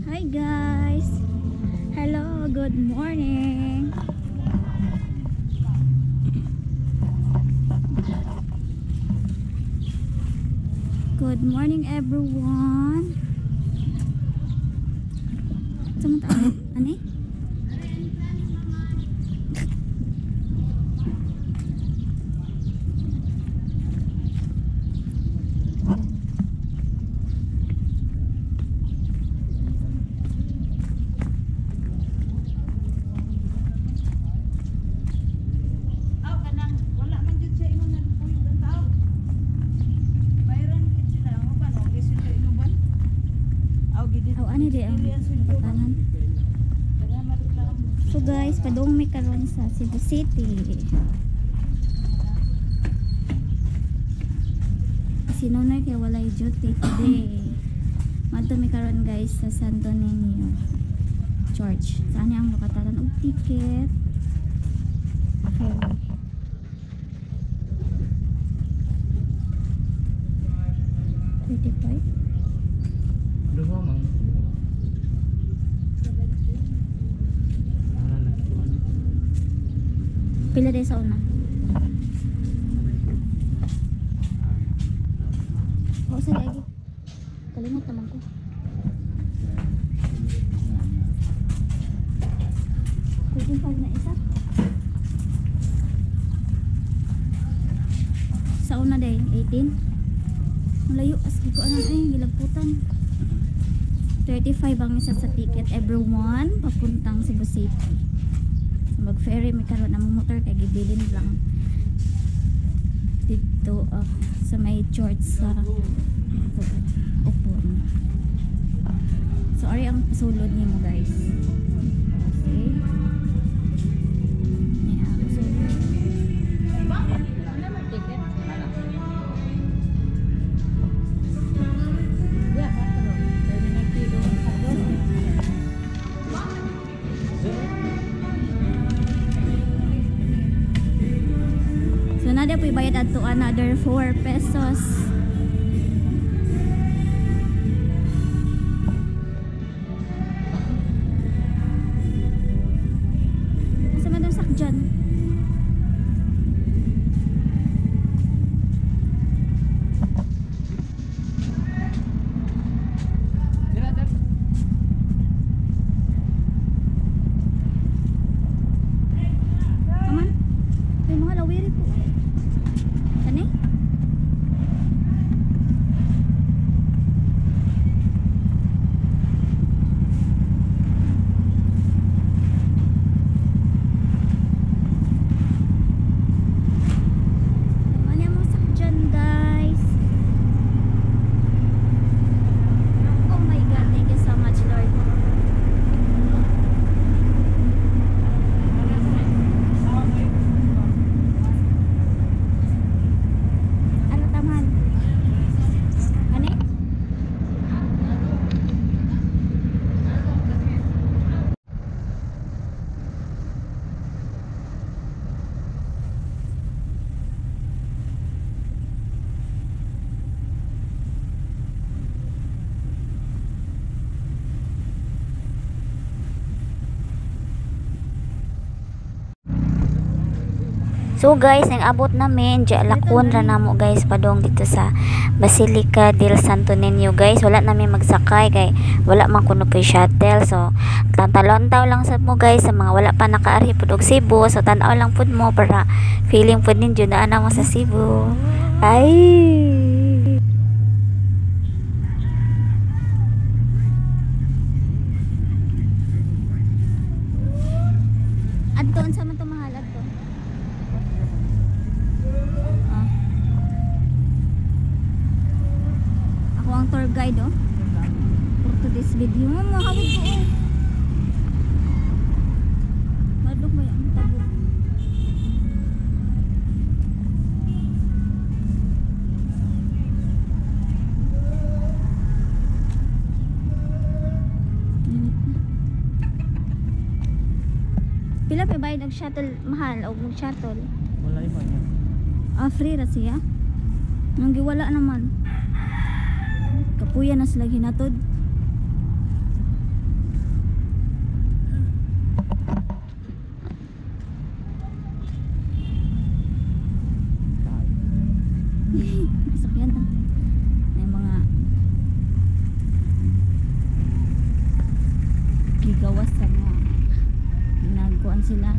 Hi guys. Hello, good morning. Good morning everyone. Ano? So guys, padung may karon sa Cebu City. Sinunay kaya walay duty today. Madto may karon guys sa Santo Niño Church. Saan ang makatalan og ticket? Okay. Pila day sa una? O sa lagi. Kalimot naman ko. Kuting pag na isa. Sa una day 18. Malayo aski ko anan gilagputan. 35 ang isa sa ticket everyone papuntang Cebu City. Mag-ferry may karon na motor kay gibilin lang dito sa may church sa Upon. So ari ang sulod nimo guys. Okay. Yeah, sulod. Ticket. So nada po ibayad ato another 4 pesos. Asa man daw sakjan? Aman? Ay mga lawiri po. Kani? Ano yung masak dyan guys? Oh my god, thank you so much Lord. Ano taman? Kani? So guys, ang abot namin diya lakon ra namo guys padong dito sa Basilica del Santo Niño guys. Wala namin magsakay kay wala man kuno kay shuttle. So tantalon-taw lang sa mo guys sa mga wala pa nakaari pud og Cebu. So tan-aw lang pud mo para feeling pud ninyo na ana mo sa Cebu. Ay. Adton sa man to mahal adto. Ako ang tour guide for today's video. Mama, hawid ko Madok ba yan? Tabog. Pila pa bayad ang shuttle mahal o mag shuttle? Wala iba niya. Free ra siya. Nang giwala naman. Kapuya na sila hinatod. sila.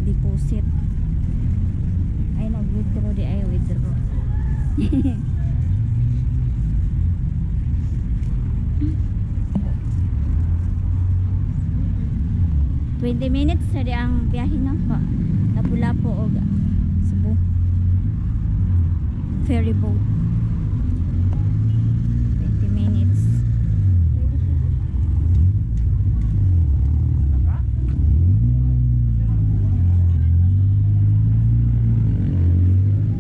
Deposit. Ay, nag-withdraw di ay withdraw. 20 minutes na di ang biyahe na pa. Lapu-Lapu o Cebu. Ferry boat. 20 minutes.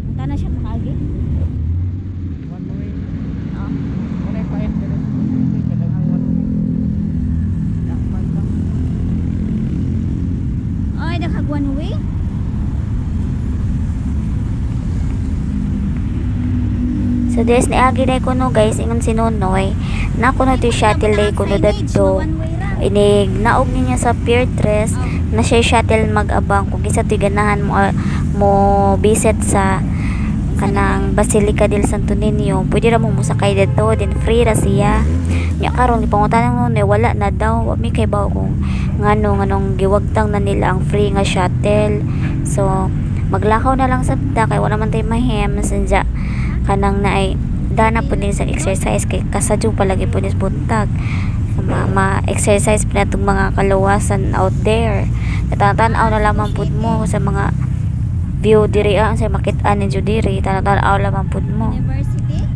Punta na siya makaagi. One way. Oh. Wala pa yan. Kadang one way. Dakman lang. Ay, nakag one way. So des ni agi day kuno guys ingon si Nonoy na kuno ti shuttle day kuno dadto inig naog niya sa Pier 3 na siya shuttle mag-abang kung isa ti ganahan mo visit sa kanang Basilica del Santo Niño pwede ra mo musakay dito din free ra siya nya karon gipangutan ng Nonoy wala na daw wa mi kay baw kung nganong giwagtang na nila ang free nga shuttle so maglakaw na lang sa ta kay wala man tay mahem sanja kanang na ay dana po din sa exercise kay kasadyo palagi po din buntag ma-exercise pa natong mga kaluwasan out there natanaw na lamang po mo sa mga view diri sa makit-an ni diri tanaw lamang po mo university.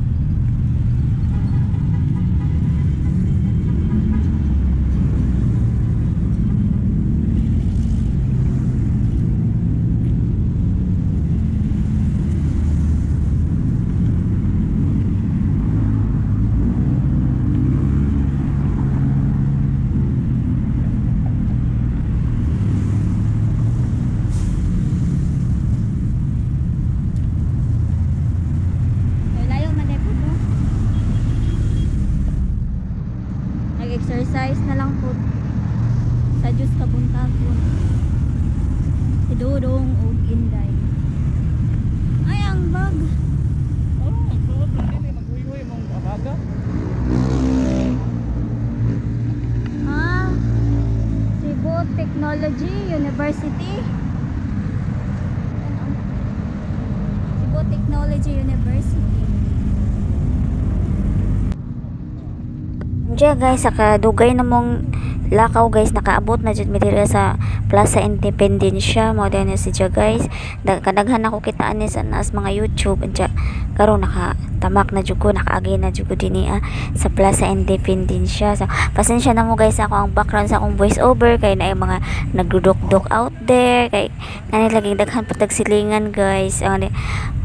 Exercise na lang po sa Diyos kabuntagon si Dudong o Inday ay ang bag Ang suot na din mag-uwi-uwi mong abaga. Cebu Technology University Cebu Technology University. Diya guys, saka dugay na mong lakaw guys, nakaabot na dyan mitira sa Plaza Independencia mo din si Diya guys, kadaghan ako kitaan ni sa nas mga YouTube diya karon nakatamak na jud ko nakaagi na jud ko dinhi sa Plaza Independencia. So pasensya na mo guys ako ang background sa akong voice over kay na mga nagdudok-dok out there kay nani laging daghan patag silingan guys.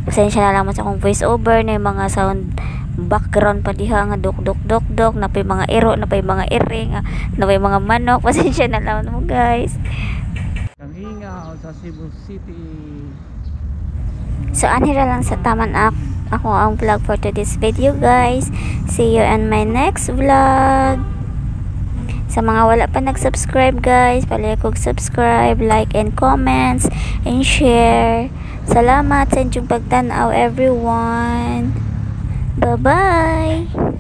Pasensya na lang mo sa akong voice over na mga sound background pa diha nga dok na pay mga ero na pay mga iring na pay mga manok pasensya na lang mo guys. Ang hinga sa Cebu City. So anira lang sa taman ako ang vlog for today's video guys. See you in my next vlog. Sa mga wala pa nag-subscribe guys, pala kog subscribe, like and comments and share. Salamat sa inyong pagtanaw everyone. Bye-bye!